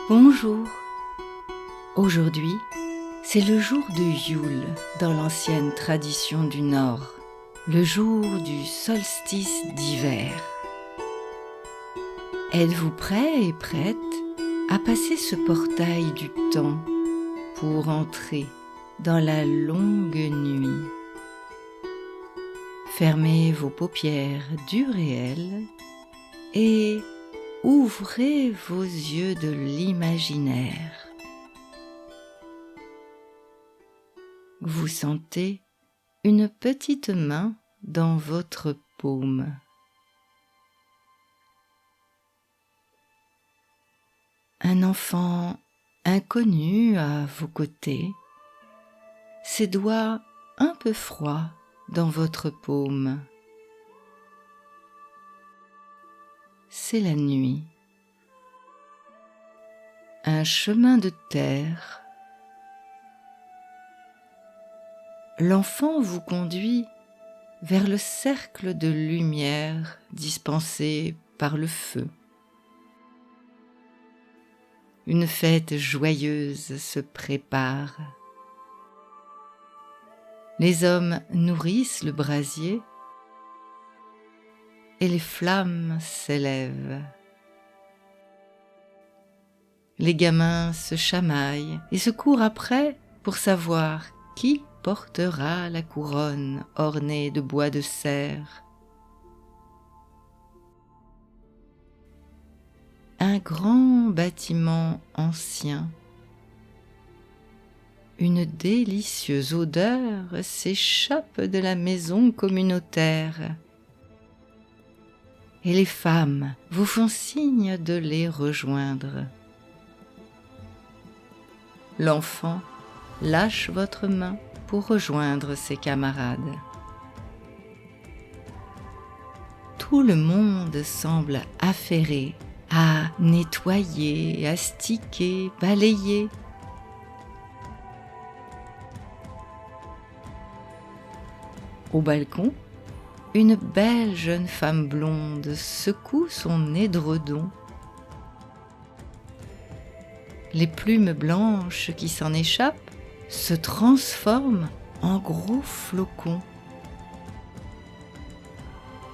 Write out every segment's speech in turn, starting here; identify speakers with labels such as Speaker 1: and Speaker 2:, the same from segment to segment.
Speaker 1: Bonjour. Aujourd'hui, c'est le jour de Yule dans l'ancienne tradition du Nord, le jour du solstice d'hiver. Êtes-vous prêt et prête à passer ce portail du temps pour entrer dans la longue nuit? Fermez vos paupières du réel et ouvrez vos yeux de l'imaginaire. Vous sentez une petite main dans votre paume. Un enfant inconnu à vos côtés, ses doigts un peu froids dans votre paume. C'est la nuit. Un chemin de terre. L'enfant vous conduit vers le cercle de lumière dispensé par le feu. Une fête joyeuse se prépare. Les hommes nourrissent le brasier et les flammes s'élèvent. Les gamins se chamaillent et se courent après pour savoir qui portera la couronne ornée de bois de serre. Un grand bâtiment ancien. Une délicieuse odeur s'échappe de la maison communautaire. Et les femmes vous font signe de les rejoindre. L'enfant lâche votre main pour rejoindre ses camarades. Tout le monde semble affairé à nettoyer, astiquer, balayer. Au balcon, une belle jeune femme blonde secoue son édredon. Les plumes blanches qui s'en échappent se transforment en gros flocons.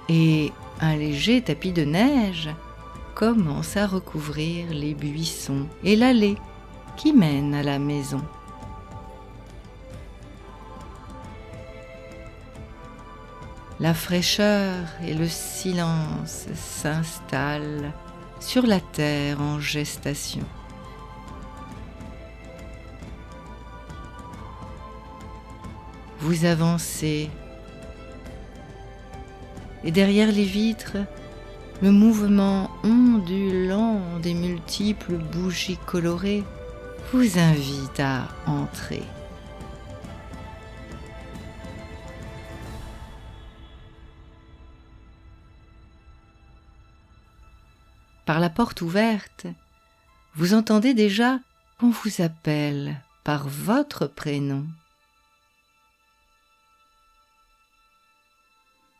Speaker 1: Et un léger tapis de neige commence à recouvrir les buissons et l'allée qui mène à la maison. La fraîcheur et le silence s'installent sur la terre en gestation. Vous avancez, et derrière les vitres, le mouvement ondulant des multiples bougies colorées vous invite à entrer. Par la porte ouverte, vous entendez déjà qu'on vous appelle par votre prénom.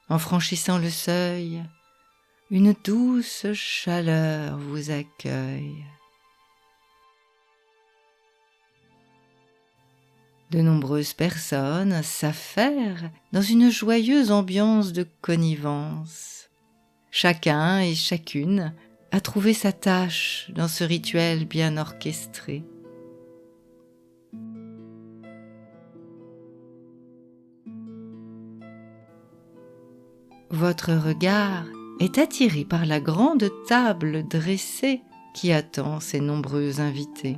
Speaker 1: En franchissant le seuil, une douce chaleur vous accueille. De nombreuses personnes s'affairent dans une joyeuse ambiance de connivence. Chacun et chacune a trouvé sa tâche dans ce rituel bien orchestré. Votre regard est attiré par la grande table dressée qui attend ses nombreux invités.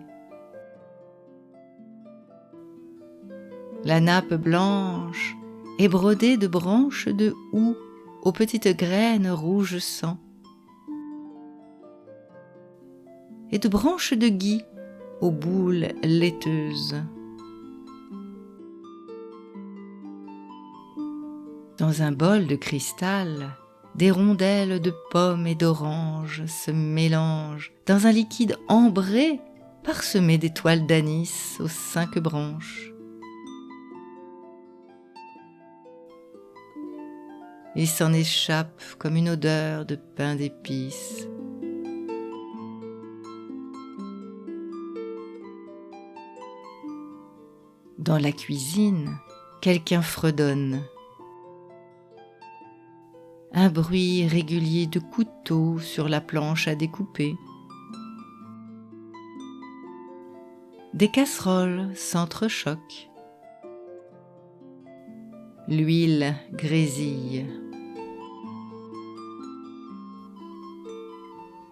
Speaker 1: La nappe blanche est brodée de branches de houx aux petites graines rouge sang et de branches de gui aux boules laiteuses. Dans un bol de cristal, des rondelles de pommes et d'oranges se mélangent dans un liquide ambré parsemé d'étoiles d'anis aux 5 branches. Il s'en échappe comme une odeur de pain d'épices. Dans la cuisine, quelqu'un fredonne. Un bruit régulier de couteaux sur la planche à découper. Des casseroles s'entrechoquent. L'huile grésille.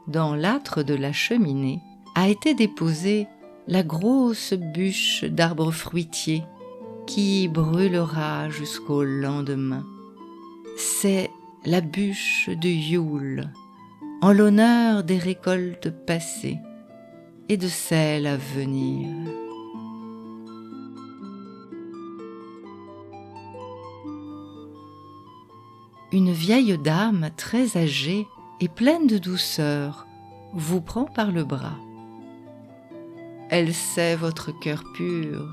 Speaker 1: Dans l'âtre de la cheminée a été déposée la grosse bûche d'arbre fruitier qui brûlera jusqu'au lendemain. C'est la bûche de Yule, en l'honneur des récoltes passées et de celles à venir. Une vieille dame très âgée et pleine de douceur vous prend par le bras. Elle sait votre cœur pur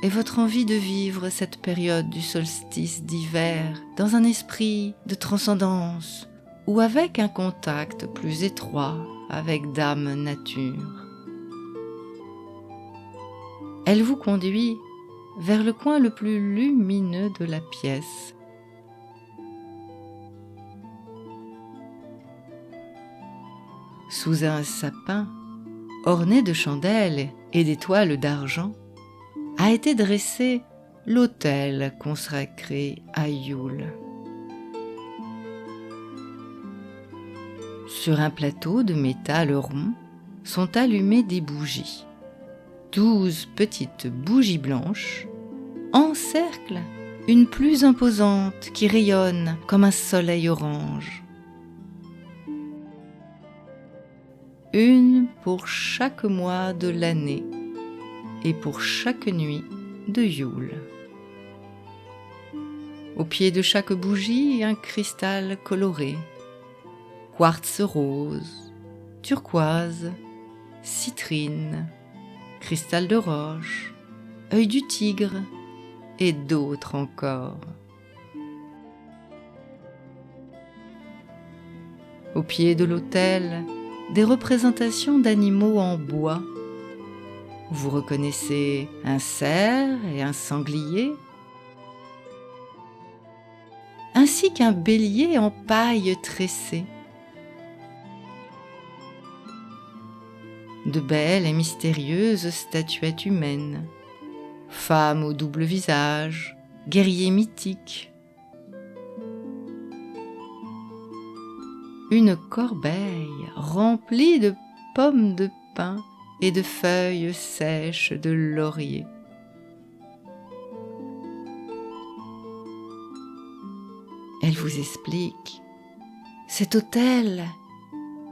Speaker 1: et votre envie de vivre cette période du solstice d'hiver dans un esprit de transcendance ou avec un contact plus étroit avec Dame Nature. Elle vous conduit vers le coin le plus lumineux de la pièce. Sous un sapin, orné de chandelles et d'étoiles d'argent, a été dressé l'autel consacré à Yule. Sur un plateau de métal rond sont allumées des bougies. 12 petites bougies blanches encerclent une plus imposante qui rayonne comme un soleil orange. Une pour chaque mois de l'année et pour chaque nuit de Yule. Au pied de chaque bougie, un cristal coloré, quartz rose, turquoise, citrine, cristal de roche, œil du tigre et d'autres encore. Au pied de l'autel, des représentations d'animaux en bois. Vous reconnaissez un cerf et un sanglier, ainsi qu'un bélier en paille tressée. De belles et mystérieuses statuettes humaines, femmes au double visage, guerriers mythiques. Une corbeille remplie de pommes de pin et de feuilles sèches de laurier. Elle vous explique, cet autel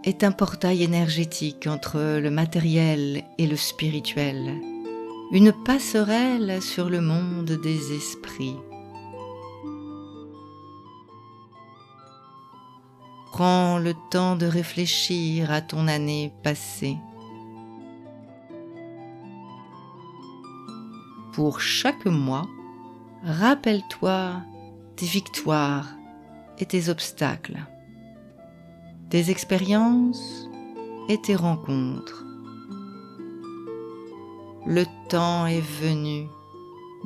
Speaker 1: est un portail énergétique entre le matériel et le spirituel, une passerelle sur le monde des esprits. Prends le temps de réfléchir à ton année passée. Pour chaque mois, rappelle-toi tes victoires et tes obstacles, tes expériences et tes rencontres. Le temps est venu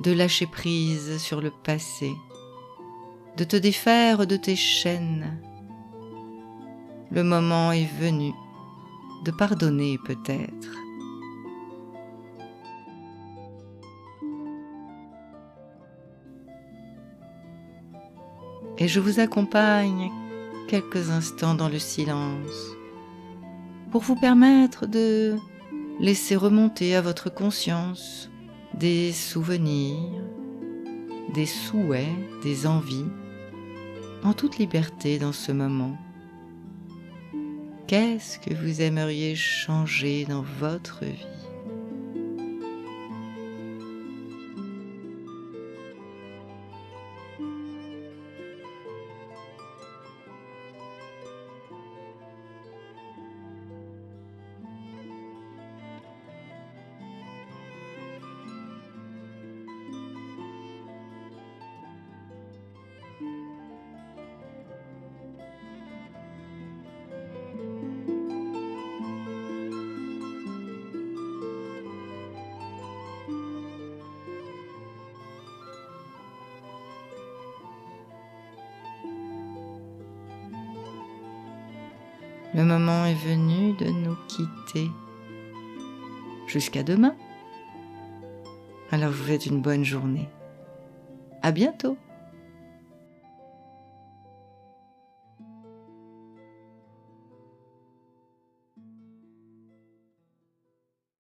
Speaker 1: de lâcher prise sur le passé, de te défaire de tes chaînes. Le moment est venu de pardonner peut-être. Et je vous accompagne quelques instants dans le silence pour vous permettre de laisser remonter à votre conscience des souvenirs, des souhaits, des envies, en toute liberté dans ce moment. Qu'est-ce que vous aimeriez changer dans votre vie ? Le moment est venu de nous quitter. Jusqu'à demain. Alors je vous souhaite une bonne journée. À bientôt.